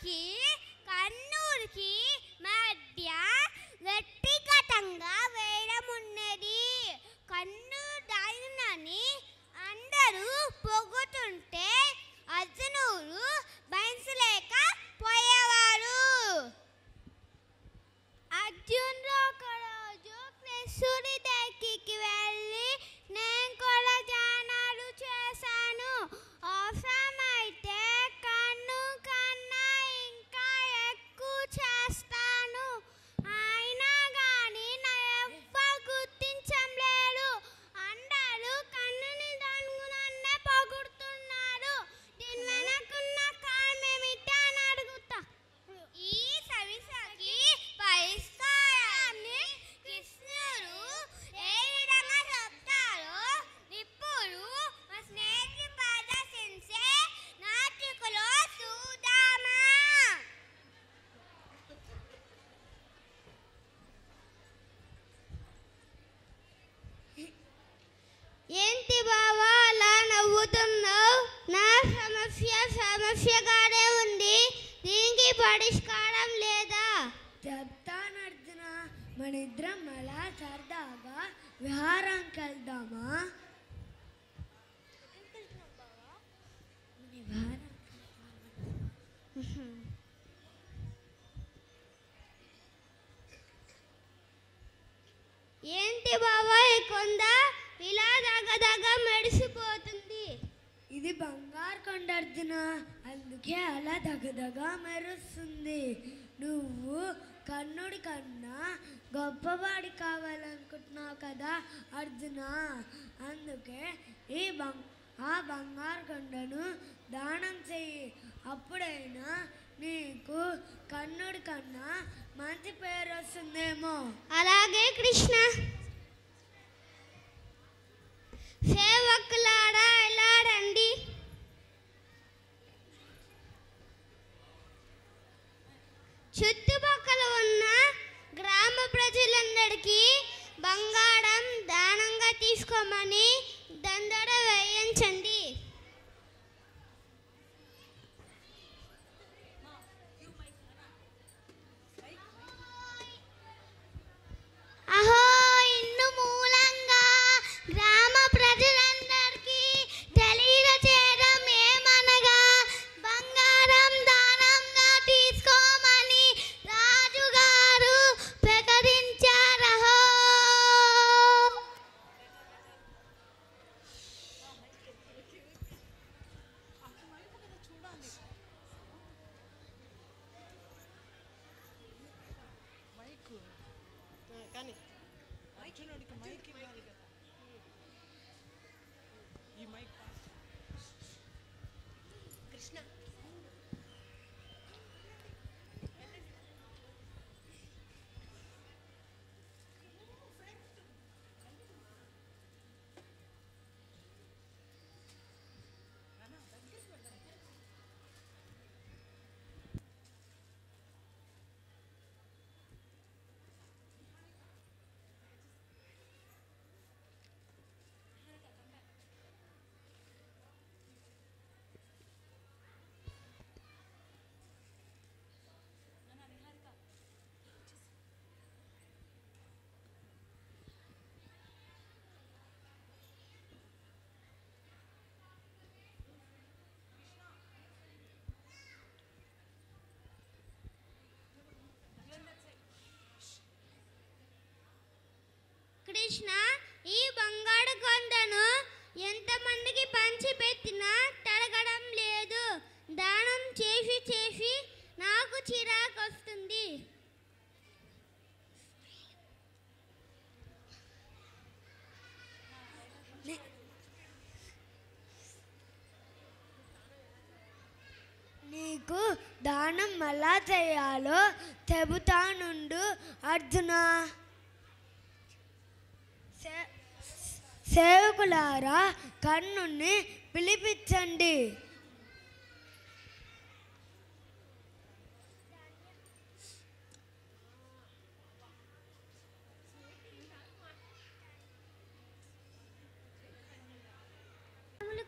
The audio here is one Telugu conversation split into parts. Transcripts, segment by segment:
జిల్లాకి కన్నూరుకి మధ్య వ్యక్తిగతంగా వేయడం ఉన్నది. కన్నూరు దారినని అందరూ పొగుతుంటే అర్జునుడు భరించలేక పోయేవారు. అర్జునుడు ఒకరోజు కృష్ణుడి దగ్గరికి వెళ్ళి నేను కూడా ధ్యానాలు చేశాను, అవసరమైతే కన్ను కన్నా ఇంకా ఎక్కువ చేస్తాను, అయినా కానీ నా ఎవ్వరు గుర్తించలేరు, అందరూ కన్నుని దానినే పొగుడుతున్నారు, దీని వెనకున్న కారణం ఏమిటి అని అడుగుతా. ఈ సమస్యకి పరిష్కారాన్ని కృష్ణుడు ఏ విధంగా చెప్తారో ఇప్పుడు మా స్నేహితులు ప్రదర్శించే నాటికలో చూద్దామా. ఏంటి బావా అలా నవ్వుతున్నావు? నా సమస్యగానే ఉంది, దీనికి పరిష్కారం లేదా? చెప్తాను అర్జున, మన ఇద్దరం అలా సరదాగా విహారానికి వెళ్దామా? ఏంటి బావా ఈ కొండ ఇలా దగ్గ మెరిసిపోతుంది? ఇది బంగారు కొండ అర్జున, అందుకే అలా దగదగా మెరుస్తుంది. నువ్వు కన్నుడి కన్నా గొప్పవాడి కావాలనుకుంటున్నావు కదా అర్జున, అందుకే ఆ బంగారు కొండను దానం చెయ్యి, అప్పుడైనా నీకు కన్నుడి కన్నా మంచి పేరు వస్తుందేమో. అలాగే కృష్ణ. సేవకులారా ఇలా రండి. చుట్టుపక్కల ఉన్న గ్రామ ప్రజలందరికీ బంగారం దానంగా తీసుకోమని దండన వేయించండి. అహో ఇన్ను మూలంగా గ్రామ ప్రజలందరికీ తెలియజేయడం ఏమనగా బంగారం దానంగా తీసుకోమని రాజుగారు ప్రకటించారహో. కృష్ణ, ఈ బంగారు కొండను ఎంతమందికి పంచిపెట్టినా తరగడం లేదు. దానం చేసి చేసి నాకు చిరాకు వస్తుంది. నీకు దానం ఎలా చేయాలో చెబుతానుండు అర్జున. సేవకులారా కన్నుని పిలిపించండి.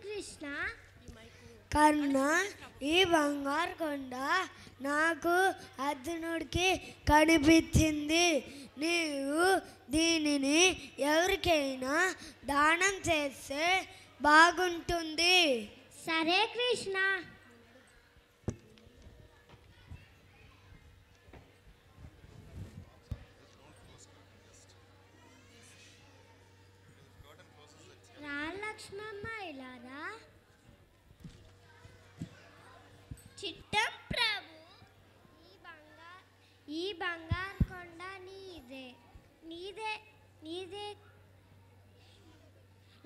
కృష్ణ, కర్ణ, ఈ బంగారు కొండ నాకు అర్జునుడికి కనిపించింది. నీవు దీనిని ఎవరికైనా దానం చేస్తే బాగుంటుంది. సరే కృష్ణ. లక్ష్మమ్మ ఇలారా. చిట్టం ప్రభు, ఈ బంగారు కొండ నీదే నీదే నీదే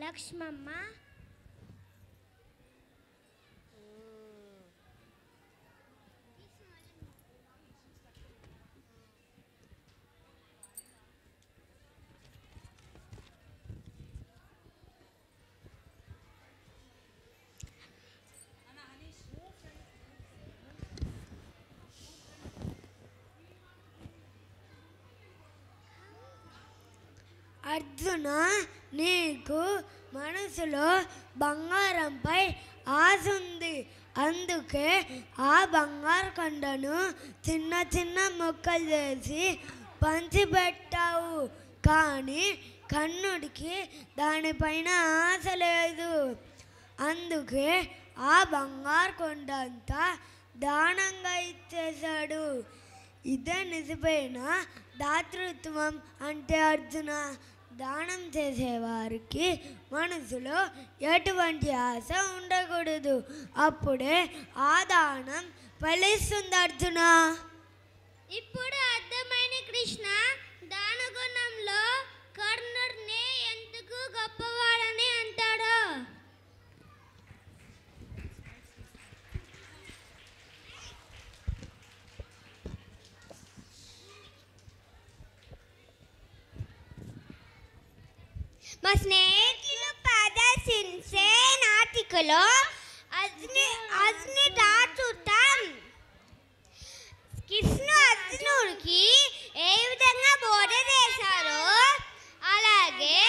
లక్ష్మమ్మ. అర్జున, నీకు మనసులో బంగారంపై ఆశ ఉంది. అందుకే ఆ బంగారు కొండను చిన్న చిన్న ముక్కలు చేసి పంచిపెట్టావు. కానీ కర్ణుడికి దానిపైన ఆశ లేదు. అందుకే ఆ బంగారు కొండ అంతా దానంగా ఇచ్చేశాడు. ఇదే నిజమైన దాతృత్వం అంటే అర్జున. దానం చేసేవారికి మనసులో ఎటువంటి ఆశ ఉండకూడదు. అప్పుడే ఆ దానం ఫలిస్తుంది అర్జున. ఇప్పుడు అర్థమైన కృష్ణ, దానగుణంలో కర్ణుడిని ఎందుకు గొప్పవాడని అంటాడు. మా స్నేహితులు ప్రదర్శించే నాటికలో అగ్ని దాటుతాం. కృష్ణ అర్జునుడికి ఏ విధంగా బోధ చేశారో అలాగే